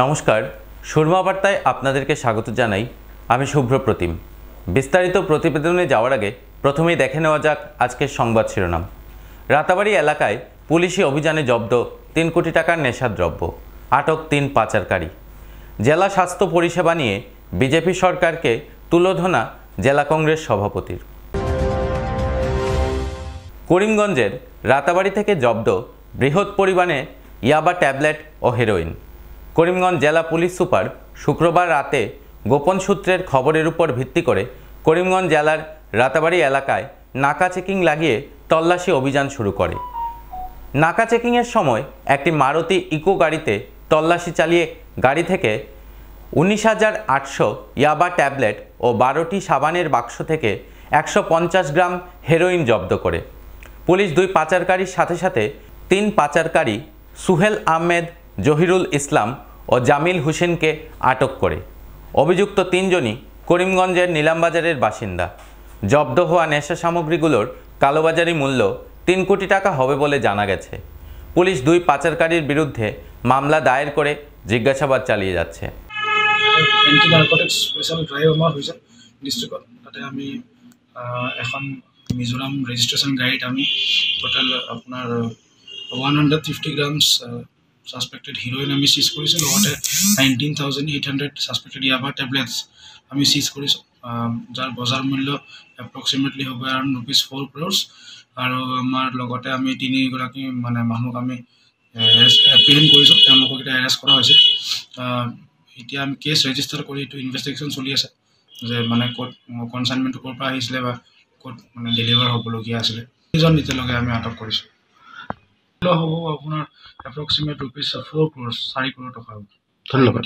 নমস্কার, সুরমা বার্তায় আপনাদেরকে স্বাগত জানাই। আমি শুভ্র প্রতিম। বিস্তারিত প্রতিবেদনে যাওয়ার আগে প্রথমেই দেখে নেওয়া যাক আজকের সংবাদ শিরোনাম। রাতাবাড়ী এলাকায় পুলিশি অভিযানে জব্দ 3 কোটি টাকার নেশাদ্রব্য, আটক 3 পাচারকারী। জেলা স্বাস্থ্য পরিষেবা নিয়ে বিজেপি সরকারকে তুলোধনা জেলা কংগ্রেস সভাপতির। করিমগঞ্জের রাতাবাড়ী থেকে জব্দ বৃহৎ পরিমাণে ইয়াবা ট্যাবলেট ও হেরোইন। করিমগঞ্জ জেলা পুলিশ সুপার শুক্রবার রাতে গোপন সূত্রের খবরের উপর ভিত্তি করে করিমগঞ্জ জেলার রাতাবাড়ী এলাকায় নাকা চেকিং লাগিয়ে তল্লাশি অভিযান শুরু করে। নাকা চেকিংয়ের সময় একটি মারুতি ইকো গাড়িতে তল্লাশি চালিয়ে গাড়ি থেকে 19,800 ইয়াবা ট্যাবলেট ও 12টি সাবানের বাক্স থেকে 150 গ্রাম হেরোইন জব্দ করে। পুলিশ 2 পাচারকারীর সাথে সাথে 3 পাচারকারী সুহেল আহমেদ, জহিরুল ইসলাম ও জামিল হোসেনকে আটক করে। অভিযুক্ত 3 জনই করিমগঞ্জের নিলামবাজারের বাসিন্দা। জব্দ হওয়া নেশা সামগ্রীগুলোর কালোবাজারি মূল্য 3 কোটি টাকা হবে বলে জানা গেছে। পুলিশ 2 পাচারকারীর বিরুদ্ধে মামলা দায়ের করে জিজ্ঞাসাবাদ চালিয়ে যাচ্ছে। এন্টি নার্কটিক্স স্পেশাল ড্রাইভ আমাৰ হৈছে ডিষ্ট্ৰিক্টত। তাতে আমি এখন মিজোৰাম ৰেজিষ্ট্ৰেশ্যন গাড়ীত আমি টোটেল আপোনাৰ 150 গ্ৰামছ সাসপেক্টেড হিরোইন আমি সিজ কৰিছোঁ। লগতে 19,800 সাসপেক্টেড ইয়াবা টেবলেটছ আমি সিজ কৰিছোঁ, যাৰ বজাৰ মূল্য এপ্ৰক্সিমেটলি হ'ব এৰাউণ্ড ₹4 crores। আৰু আমাৰ লগতে আমি 3 গৰাকী মানুহক আমি এপ্ৰিহেণ্ড কৰিছোঁ, তেওঁলোকক এতিয়া এৰেষ্ট কৰা হৈছে। এতিয়া আমি কেছ ৰেজিষ্টাৰ কৰি এইটো ইনভেষ্টিগেশ্যন চলি আছে যে ক'ত কনচাইনমেণ্টটো ক'ৰ পৰা আহিছিলে বা ক'ত ডেলিভাৰ হ'বলগীয়া আছিলে। এইজন এতিয়ালৈকে আমি আটক কৰিছোঁ। হ'ব আপোনাৰ এপ্ৰক্সিমেট ₹4 crores, 4 crore টকা হ'ব। ধন্যবাদ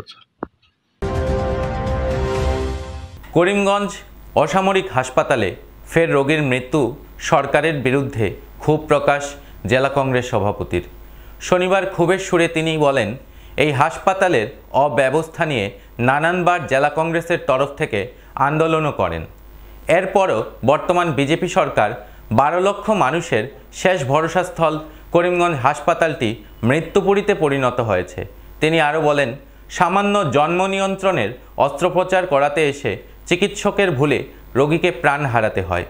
স্যার। করিমগঞ্জ অসামরিক হাসপাতালে ফের রোগীর মৃত্যু, সরকারের বিরুদ্ধে ক্ষোভ প্রকাশ জেলা কংগ্রেস সভাপতির। শনিবার ক্ষোভের সুরে তিনি বলেন, এই হাসপাতালের অব্যবস্থা নিয়ে নানানবার জেলা কংগ্রেসের তরফ থেকে আন্দোলনও করেন। এরপরও বর্তমান বিজেপি সরকার 12 লক্ষ মানুষের শেষ ভরসাস্থল করিমগঞ্জ হাসপাতালটি মৃত্যুপুরীতে পরিণত হয়েছে। তিনি আরও বলেন, সামান্য জন্ম নিয়ন্ত্রণের অস্ত্রোপচার করাতে এসে চিকিৎসকের ভুলে রোগীকে প্রাণ হারাতে হয়।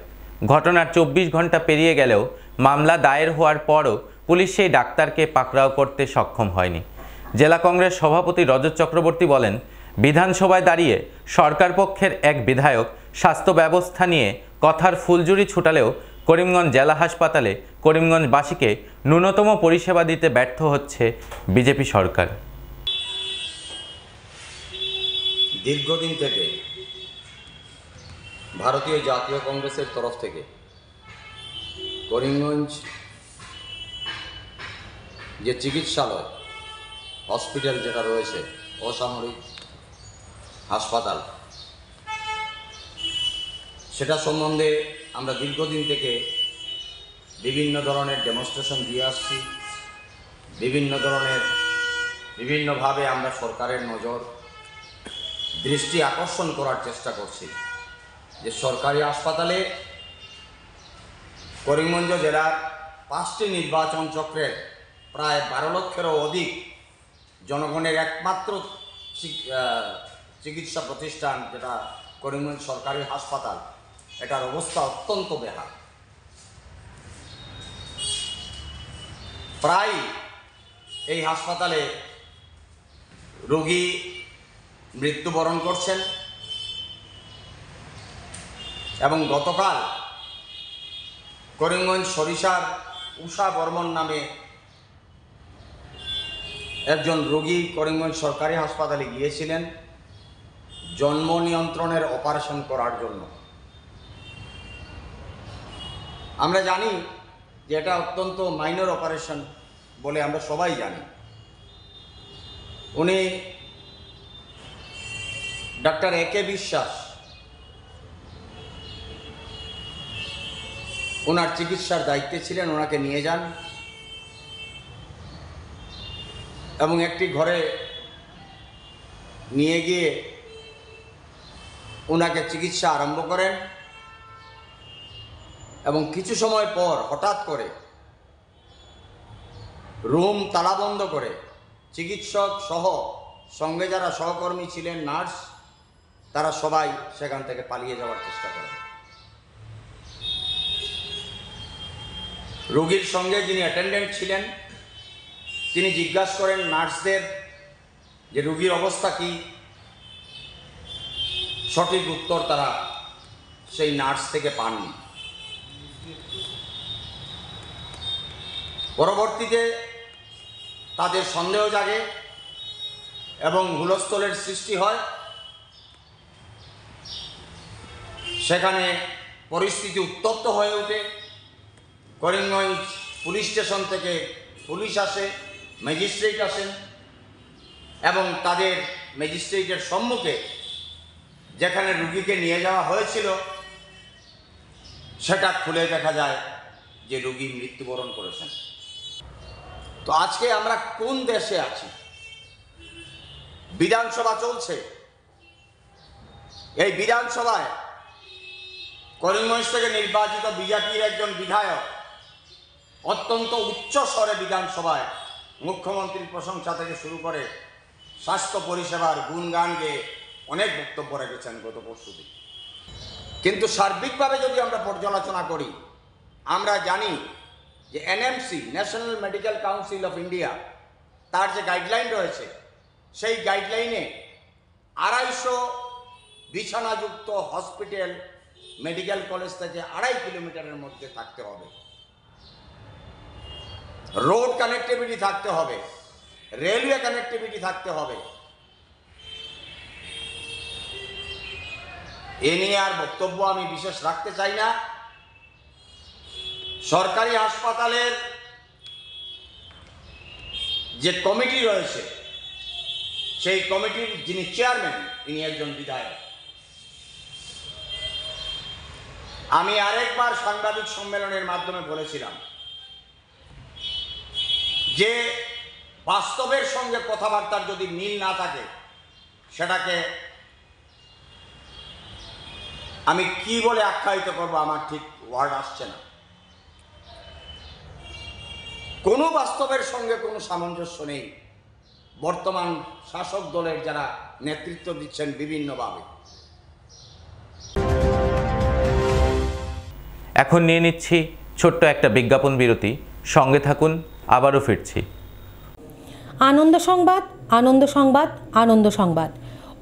ঘটনার 24 ঘন্টা পেরিয়ে গেলেও মামলা দায়ের হওয়ার পরও পুলিশ সেই ডাক্তারকে পাকড়াও করতে সক্ষম হয়নি। জেলা কংগ্রেস সভাপতি রজত চক্রবর্তী বলেন, বিধানসভায় দাঁড়িয়ে সরকার পক্ষের এক বিধায়ক স্বাস্থ্য ব্যবস্থা নিয়ে কথার ফুলঝুরি ছুটালেও করিমগঞ্জ জেলা হাসপাতালে করিমগঞ্জবাসীকে ন্যূনতম পরিষেবা দিতে ব্যর্থ হচ্ছে বিজেপি সরকার। দীর্ঘদিন থেকে ভারতীয় জাতীয় কংগ্রেসের তরফ থেকে করিমগঞ্জ যে চিকিৎসালয় হসপিটাল যেটা রয়েছে, অসামরিক হাসপাতাল, সেটা সম্বন্ধে আমরা দীর্ঘদিন থেকে বিভিন্ন ধরনের ডেমনস্ট্রেশন দিয়ে আসছি। বিভিন্নভাবে আমরা সরকারের দৃষ্টি আকর্ষণ করার চেষ্টা করছি যে সরকারি হাসপাতালে করিমগঞ্জ জেলার 5টি নির্বাচন চক্রের প্রায় 12 লক্ষেরও অধিক জনগণের একমাত্র চিকিৎসা প্রতিষ্ঠান যেটা করিমগঞ্জ সরকারি হাসপাতাল, এটার অবস্থা অত্যন্ত বেহাল। প্রায় এই হাসপাতালে রোগী মৃত্যুবরণ করছেন এবং গতকাল করিমগঞ্জ সরিষার উষা বর্মন নামে একজন রোগী করিমগঞ্জ সরকারি হাসপাতালে গিয়েছিলেন জন্ম নিয়ন্ত্রণের অপারেশন করার জন্য। আমরা জানি যে এটা অত্যন্ত মাইনর অপারেশন বলে আমরা সবাই জানি। উনি ডাক্তার একে বিশ্বাস ওনার চিকিৎসার দায়িত্বে ছিলেন, ওনাকে নিয়ে যান এবং একটি ঘরে নিয়ে গিয়ে ওনাকে চিকিৎসা আরম্ভ করেন এবং কিছু সময় পর হঠাৎ করে রুম তালাবন্ধ করে চিকিৎসক সহ সঙ্গে যারা সহকর্মী ছিলেন, নার্স, তারা সবাই সেখান থেকে পালিয়ে যাওয়ার চেষ্টা করেন। রোগীর সঙ্গে যিনি অ্যাটেন্ডেন্ট ছিলেন তিনি জিজ্ঞাসা করেন নার্সদের যে রোগীর অবস্থা কি। সঠিক উত্তর তারা সেই নার্স থেকে পাননি। পরবর্তীতে তাদের সন্দেহ জাগে এবং হুলস্থলের সৃষ্টি হয়। সেখানে পরিস্থিতি উত্তপ্ত হয়ে ওঠে। করিমগঞ্জ পুলিশ স্টেশন থেকে পুলিশ আসে, ম্যাজিস্ট্রেট আসেন এবং তাদের ম্যাজিস্ট্রেটের সম্মুখে যেখানে রুগীকে নিয়ে যাওয়া হয়েছিল সেটা খুলে দেখা যায় যে রুগী মৃত্যুবরণ করেছেন। তো আজকে আমরা কোন দেশে আছি? বিধানসভা চলছে। এই বিধানসভায় করিমগঞ্জ থেকে নির্বাচিত বিজেপির একজন বিধায়ক অত্যন্ত উচ্চ স্বরে বিধানসভায় মুখ্যমন্ত্রীর প্রশংসা থেকে শুরু করে স্বাস্থ্য পরিষেবার গুণগান গেয়ে অনেক বক্তব্য রেখেছেন গত পরশুদিন। কিন্তু সার্বিকভাবে যদি আমরা পর্যালোচনা করি, আমরা জানি যে NMC, national medical council of India, তার যে গাইডলাইন রয়েছে সেই গাইডলাইনে 250 বিছানাযুক্ত হসপিটাল মেডিকেল কলেজ থেকে 2.5 কিলোমিটারের মধ্যে থাকতে হবে, রোড কানেক্টিভিটি থাকতে হবে, রেলওয়ে কানেক্টিভিটি থাকতে হবে। এ নিয়ে আর বক্তব্য আমি বিশেষ রাখতে চাই না। সরকারি হাসপাতালের যে কমিটি রয়েছে সেই কমিটির যিনি চেয়ারম্যান তিনি একজন বিধায়ক। আমি আরেকবার সাংবাদিক সম্মেলনের মাধ্যমে বলেছিলাম যে বাস্তবের সঙ্গে কথাবার্তার যদি মিল না থাকে সেটাকে আমি কি বলে আখ্যায়িত করব আমার ঠিক ওয়ার্ড আসছে না। কোনো বাস্তবের সঙ্গে কোনো সামঞ্জস্য নেই বর্তমান শাসক দলের যারা নেতৃত্ব দিচ্ছেন বিভিন্নভাবে। এখন নিয়ে নিচ্ছি ছোট্ট একটা বিজ্ঞাপন বিরতি। সঙ্গে থাকুন, আবারও ফিরছি। আনন্দ সংবাদ, আনন্দ সংবাদ, আনন্দ সংবাদ।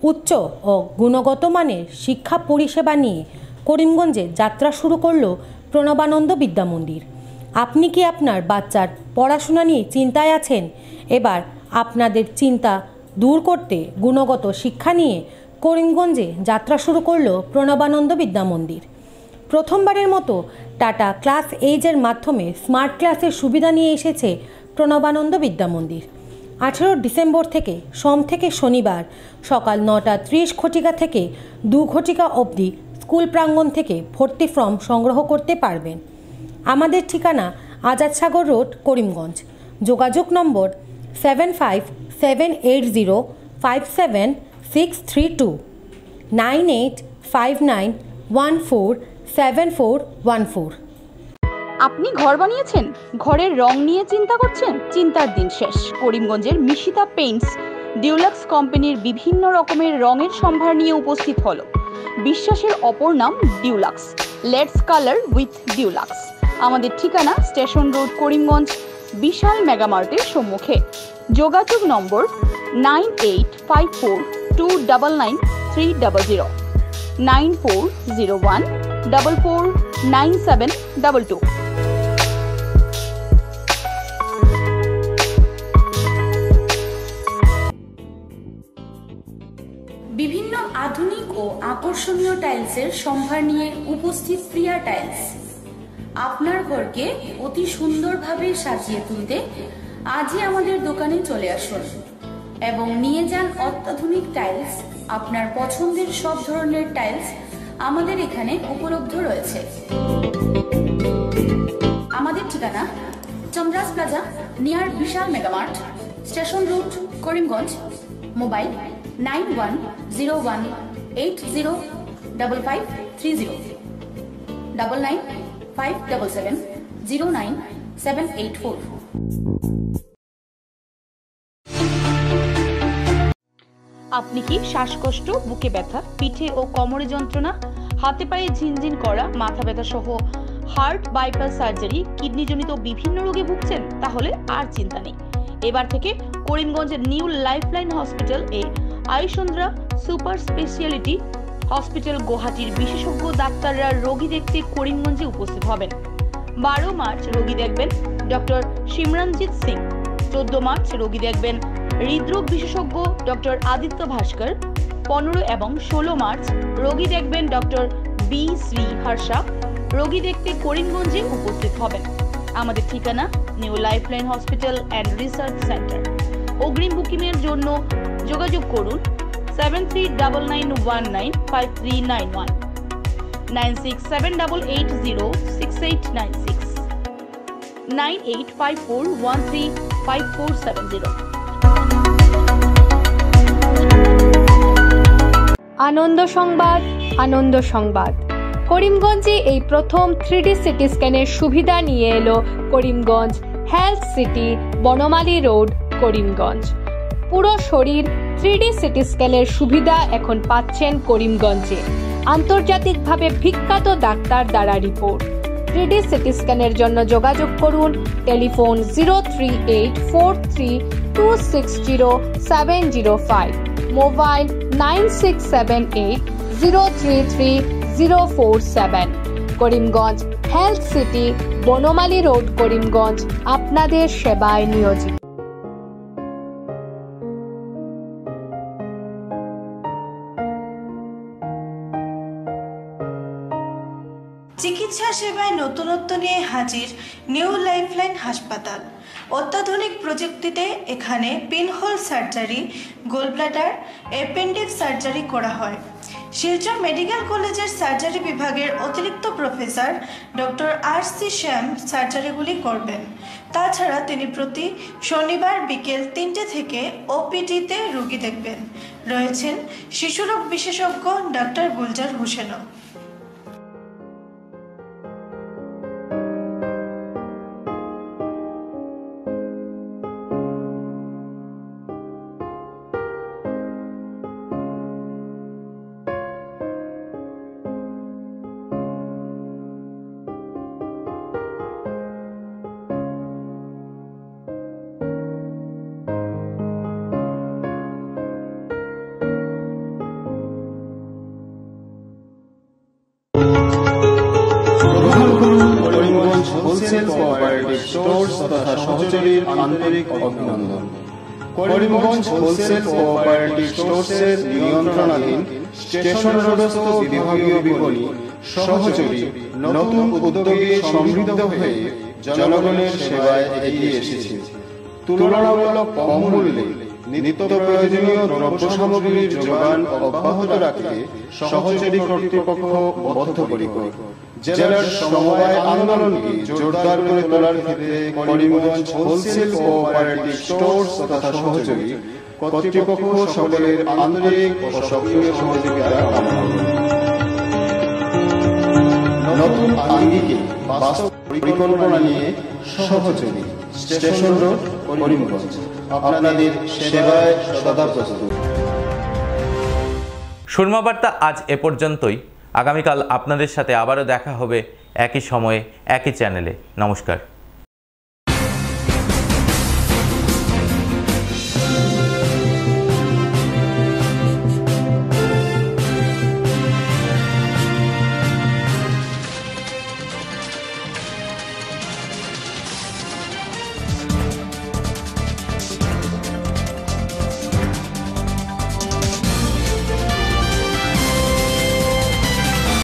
উচ্চ ও গুণগত মানের শিক্ষা পরিষেবা নিয়ে করিমগঞ্জে যাত্রা শুরু করল প্রণবানন্দ বিদ্যা মন্দির। আপনি কি আপনার বাচ্চার পড়াশোনা নিয়ে চিন্তায় আছেন? এবার আপনাদের চিন্তা দূর করতে গুণগত শিক্ষা নিয়ে করিমগঞ্জে যাত্রা শুরু করল প্রণবানন্দ বিদ্যা মন্দির। প্রথমবারের মতো টাটা ক্লাস এইজের মাধ্যমে স্মার্ট ক্লাসের সুবিধা নিয়ে এসেছে প্রণবানন্দ বিদ্যা মন্দির। 18 ডিসেম্বর থেকে সোম থেকে শনিবার সকাল 9:30 ঘটিকা থেকে 2 ঘটিকা অবধি স্কুল প্রাঙ্গণ থেকে ভর্তি ফর্ম সংগ্রহ করতে পারবেন। আমাদের ঠিকানা আজাদ সাগর রোড, করিমগঞ্জ। যোগাযোগ নম্বর 7570576632, 9859147414। আপনি ঘর বানিয়েছেন, ঘরের রং নিয়ে চিন্তা করছেন? চিন্তার দিন শেষ। করিমগঞ্জের মিশিতা পেইন্টস ডিউলাক্স কোম্পানির বিভিন্ন রকমের রঙের সম্ভার নিয়ে উপস্থিত হলো। বিশ্বাসের অপর নাম deluxe. Let's colour with deluxe. আমাদের ঠিকানা স্টেশন রোড, করিমগঞ্জ, বিশাল মেগামার্টের সম্মুখে। যোগাযোগ নম্বর 9854299300, 9401449722। বিভিন্ন আধুনিক ও আকর্ষণীয় টাইলসের সম্ভার নিয়ে উপস্থিত প্রিয়া টাইলস। আপনার ঘরকে অতি সুন্দরভাবে সাজিয়ে তুলতে আজই আমাদের দোকানে চলে আসুন এবং নিয়ে যান অত্যাধুনিক টাইলস। আপনার পছন্দের সব ধরনের টাইলস আমাদের এখানে উপলব্ধ রয়েছে। আমাদের ঠিকানা Chandras plaza, near Vishal mega mart, station road, Karimganj. Mobile 9101805530, 9957709784। আপনি কি শ্বাসকষ্ট, বুকে ব্যথা, পিঠে ও কোমরে যন্ত্রণা, হাতে পায়ে ঝিনঝিন করা, মাথা ব্যথা সহ হার্ট বাইপাস সার্জারি, কিডনিজনিত বিভিন্ন রোগে ভুগছেন? তাহলে আর চিন্তা নেই। এবার থেকে করিমগঞ্জের নিউ লাইফলাইন হসপিটাল এ আয়ুষন্দ্রা সুপার স্পেশালিটি হসপিটাল গুয়াহাটির বিশেষজ্ঞ ডাক্তাররা রোগী দেখতে করিমগঞ্জে উপস্থিত হবেন। 12 মার্চ রোগী দেখবেন ডক্টর সিমরনজিৎ সিং। 14 মার্চ রোগী দেখবেন হৃদরোগ বিশেষজ্ঞ ডক্টর আদিত্য ভাস্কর। 15 এবং 16 মার্চ রোগী দেখবেন ডক্টর বি শ্রী হর্ষা। রোগী দেখতে করিমগঞ্জে উপস্থিত হবেন। আমাদের ঠিকানা new lifeline hospital and research centre. অগ্রিম বুকিং এর জন্য যোগাযোগ করুন 7399195391 9678806896 9854135470। আনন্দ সংবাদ, আনন্দ সংবাদ। করিমগঞ্জে এই প্রথম 3D সিটি স্ক্যানের সুবিধা নিয়ে এলো Karimganj health city, Banamali road, Karimganj. পুরো শরীর 3D সিটি স্ক্যানের সুবিধা এখন পাচ্ছেন করিমগঞ্জে। আন্তর্জাতিকভাবে বিখ্যাত ডাক্তার দ্বারা রিপোর্ট। 3D সিটি স্ক্যানের জন্য যোগাযোগ করুন telephone 03843260705, mobile 9678033047। Karimganj health city, Banamali road, Karimganj আপনাদের সেবায় নিয়োজিত। চিকিৎসা সেবায় নতুনত্ব নিয়ে হাজির নিউ লাইফলাইন হাসপাতাল। অত্যাধুনিক প্রযুক্তিতে এখানে pinhole surgery, gallbladder, appendix surgery করা হয়। শিলচর মেডিকেল কলেজের সার্জারি বিভাগের অতিরিক্ত প্রফেসর ডক্টর RC শ্যাম সার্জারিগুলি করবেন। তাছাড়া তিনি প্রতি শনিবার বিকেল 3টে থেকে OPD-তে রোগী দেখবেন। রয়েছেন শিশুরোগ বিশেষজ্ঞ ডাক্তার গুলজার হোসেনও। হোলসেল কোঅপারেটিভ স্টোর্স তথা সহযোগীর আন্তরিক অভিনন্দন। করিমগঞ্জ হোলসেল কোঅপারেটিভ স্টোর্সের নিয়ন্ত্রণাধীন স্টেশন রোডস্থ বিভাগীয় বিপণী সহযোগী নতুন উদ্যোগে সমৃদ্ধ হয়ে জনগণের সেবায় এগিয়ে এসেছে। তুলনামূলক কম মূল্যে নিত্য প্রয়োজনীয় দ্রব্য সামগ্রীর যোগান অব্যাহত রাখতে সহযোগী কর্তৃপক্ষ বদ্ধপরিকর। জেলার সমবায় আন্দোলনকে জোরদার করে তোলার ক্ষেত্রে করিমগঞ্জ হোলসেল কোঅপারেটিভ স্টোর্স তথা সহযোগী কর্তৃপক্ষ সকলের আন্তরিক ও সক্রিয় সহযোগিতা কামনা করে নতুন আঙ্গিকে বাস্তব পরিকল্পনা নিয়ে সহযোগী স্টেশন রোড, করিমগঞ্জ আপনাদের সেবায় সদা প্রস্তুত। সুরমা বার্তা আজ এ পর্যন্তই। আগামীকাল আপনাদের সাথে আবারও দেখা হবে একই সময়ে একই চ্যানেলে। নমস্কার।